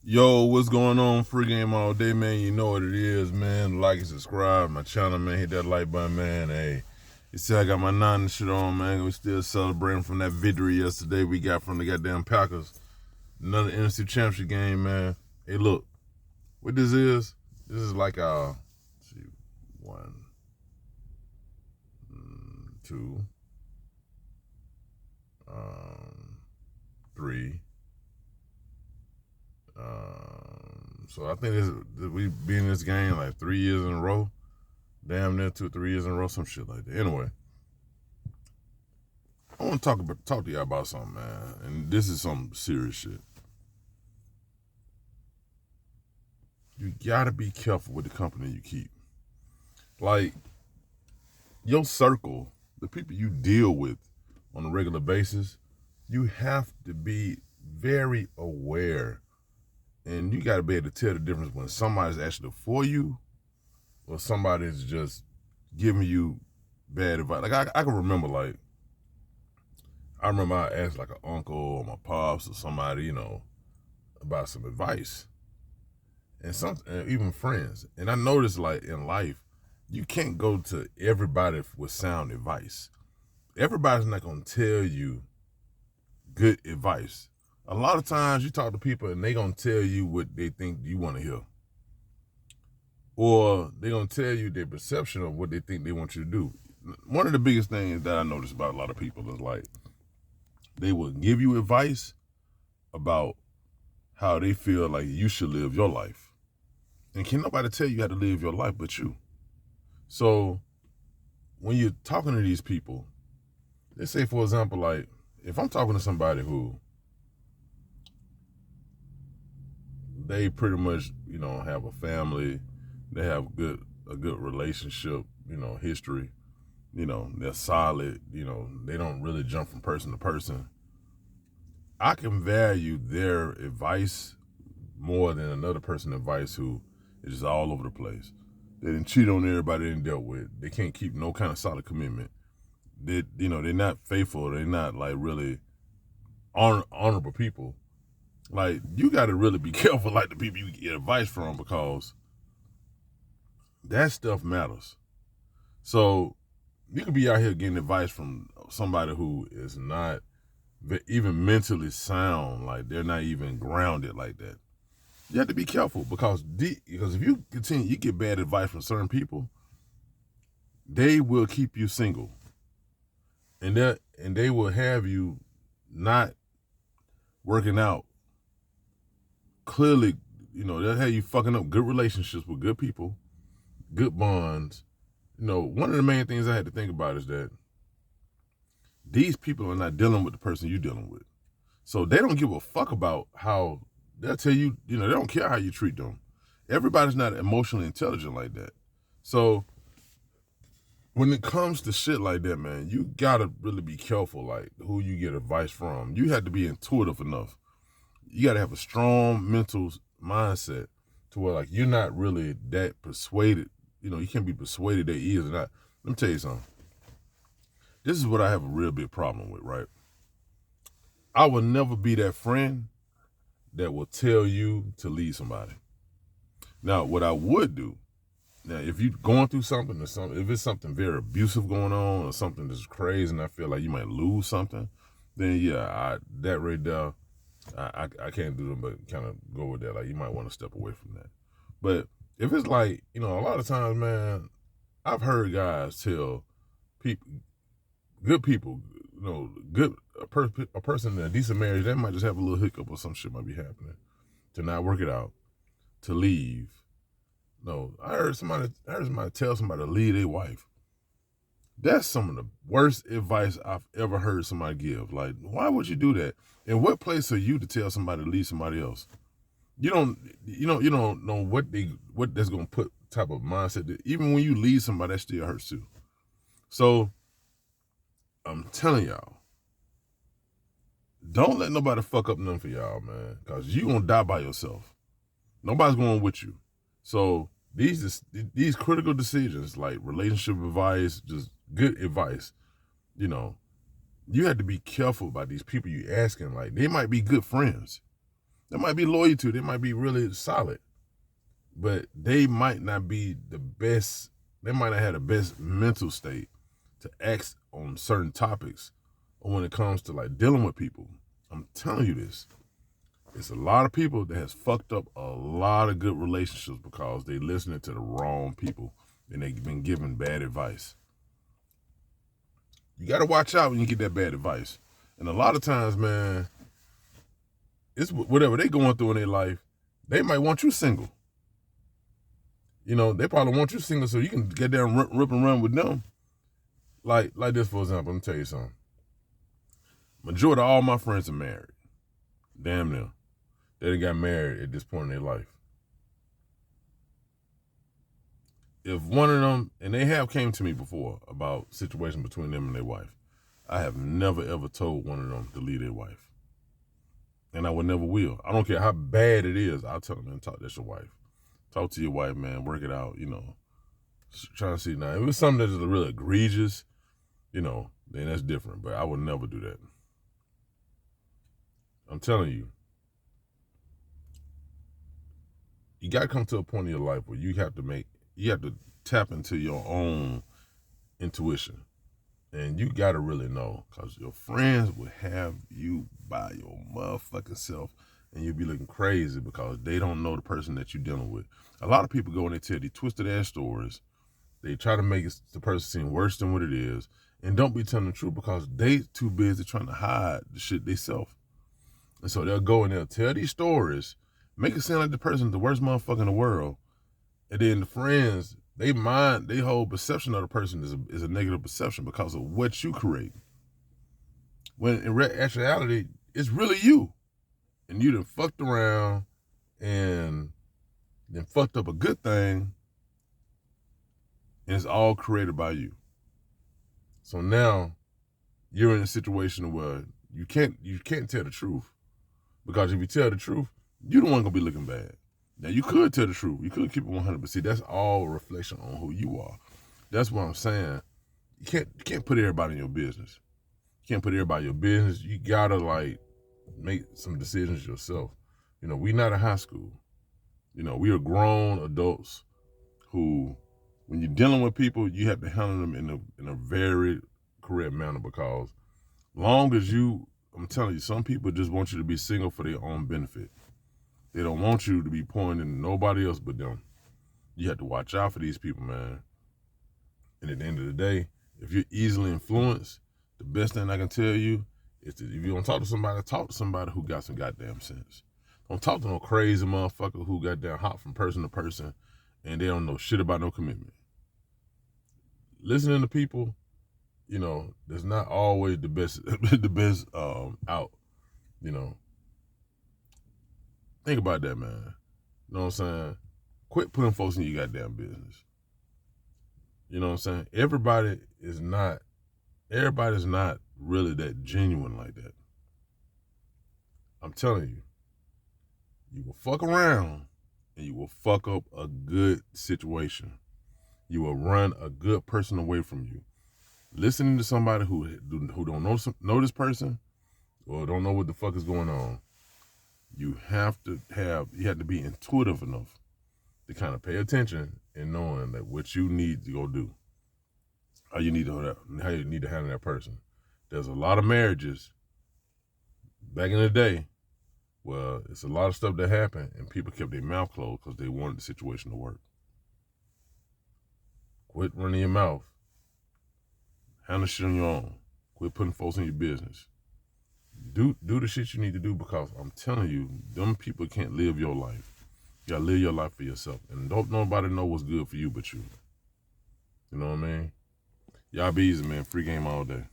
Yo, what's going on? Free game all day, man. You know what it is, man. Like and subscribe my channel, man. Hit that like button, man. Hey, you see I got my nine and shit on, man. We still celebrating from that victory yesterday we got from the goddamn Packers. Another NFC Championship game, man. Hey, look, what this is like our, let's see, one, two, three. So I think we been in this game like 3 years in a row. Damn near 2 or 3 years in a row, some shit like that. Anyway, I want to talk to y'all about something, man. And this is some serious shit. You gotta be careful with the company you keep. Like, your circle, the people you deal with on a regular basis, you have to be very aware. And you gotta be able to tell the difference when somebody's actually for you or somebody's just giving you bad advice. Like, I can remember, like, I asked like an uncle or my pops or somebody, about some advice, and even friends. And I noticed, like, in life, you can't go to everybody with sound advice. Everybody's not gonna tell you good advice. A lot of times you talk to people and they gonna tell you what they think you want to hear, or they gonna tell you their perception of what they think they want you to do. One of the biggest things that I notice about a lot of people is, like, they will give you advice about how they feel like you should live your life. And can nobody tell you how to live your life but you? So when you're talking to these people, let's say, for example, like, if I'm talking to somebody who they pretty much, have a family, they have a good relationship, history, they're solid, they don't really jump from person to person. I can value their advice more than another person's advice who is just all over the place. They didn't cheat on everybody they didn't dealt with. They can't keep no kind of solid commitment. They're not faithful. They're not, like, really honorable people. Like, you got to really be careful, like, the people you get advice from, because that stuff matters. So you could be out here getting advice from somebody who is not even mentally sound, like they're not even grounded like that. You have to be careful, because if you continue, you get bad advice from certain people, they will keep you single, and they will have you not working out. Clearly, they'll have you fucking up good relationships with good people, good bonds. One of the main things I had to think about is that these people are not dealing with the person you're dealing with. So they don't give a fuck about how, they'll tell you, they don't care how you treat them. Everybody's not emotionally intelligent like that. So when it comes to shit like that, man, you gotta really be careful, like, who you get advice from. You have to be intuitive enough. You gotta have a strong mental mindset to where, like, you're not really that persuaded. You can't be persuaded that he is or not. Let me tell you something. This is what I have a real big problem with, right? I will never be that friend that will tell you to leave somebody. Now, what I would do, now, if you're going through something, if it's something very abusive going on or something that's crazy and I feel like you might lose something, then yeah, that right there, I can't do them, but kind of go with that. Like, you might want to step away from that. But if it's like, a lot of times, man, I've heard guys tell people, good people, a person in a decent marriage, they might just have a little hiccup or some shit might be happening, to not work it out, to leave. No, I heard somebody tell somebody to leave their wife. That's some of the worst advice I've ever heard somebody give. Like, why would you do that? In what place are you to tell somebody to leave somebody else? You don't know what that's gonna put type of mindset that, even when you leave somebody, that still hurts too. So I'm telling y'all, don't let nobody fuck up nothing for y'all, man, because you gonna die by yourself. Nobody's going with you. So these critical decisions, like relationship advice, just good advice, you have to be careful about these people you asking. Like, they might be good friends. They might be loyal to, they might be really solid, but they might not be the best. They might not have the best mental state to act on certain topics, or when it comes to like dealing with people. I'm telling you this. It's a lot of people that has fucked up a lot of good relationships because they listening to the wrong people and they've been given bad advice. You got to watch out when you get that bad advice. And a lot of times, man, it's whatever they going through in their life, they might want you single. You know, they probably want you single so you can get down, rip and run with them. Like this, for example, let me tell you something. Majority of all my friends are married. Damn near. They done got married at this point in their life. If one of them, and they have came to me before about situation between them and their wife, I have never ever told one of them to leave their wife. And I would never will. I don't care how bad it is. I'll tell them, man, that's your wife. Talk to your wife, man. Work it out, you know. Trying to see now. If it's something that's really egregious, you know, then that's different. But I would never do that. I'm telling you. You got to come to a point in your life where you have to tap into your own intuition. And you got to really know, because your friends will have you by your motherfucking self, and you'll be looking crazy because they don't know the person that you're dealing with. A lot of people go and they tell these twisted ass stories. They try to make the person seem worse than what it is, and don't be telling the truth because they too busy trying to hide the shit they self. And so they'll go and they'll tell these stories, make it sound like the person's the worst motherfucker in the world. And then the friends, they whole perception of the person is a negative perception because of what you create. When in actuality, it's really you. And you done fucked around and then fucked up a good thing, and it's all created by you. So now you're in a situation where you can't tell the truth. Because if you tell the truth, you don't want to be looking bad. Now, you could tell the truth. You could keep it 100, but see, that's all a reflection on who you are. That's what I'm saying. You can't put everybody in your business. You can't put everybody in your business. You got to, like, make some decisions yourself. You know, we're not in high school. You know, we are grown adults who, when you're dealing with people, you have to handle them in a very correct manner because long as I'm telling you, some people just want you to be single for their own benefit. They don't want you to be pouring into nobody else but them. You have to watch out for these people, man. And at the end of the day, if you're easily influenced, the best thing I can tell you is that if you don't talk to somebody who got some goddamn sense. Don't talk to no crazy motherfucker who goddamn hop from person to person and they don't know shit about no commitment. Listening to people, you know, that's not always the best out, you know. Think about that, man. You know what I'm saying? Quit putting folks in your goddamn business. You know what I'm saying? Everybody's not really that genuine like that. I'm telling you, you will fuck around and you will fuck up a good situation. You will run a good person away from you. Listening to somebody who don't know this person or don't know what the fuck is going on, you have to be intuitive enough to kind of pay attention and knowing that what you need to go do, how you need to handle that person. There's a lot of marriages back in the day where it's a lot of stuff that happened and people kept their mouth closed because they wanted the situation to work. Quit running your mouth. Handle shit on your own. Quit putting folks in your business. Do the shit you need to do because I'm telling you, them people can't live your life. You gotta live your life for yourself. And don't nobody know what's good for you but you. You know what I mean? Y'all be easy, man. Free game all day.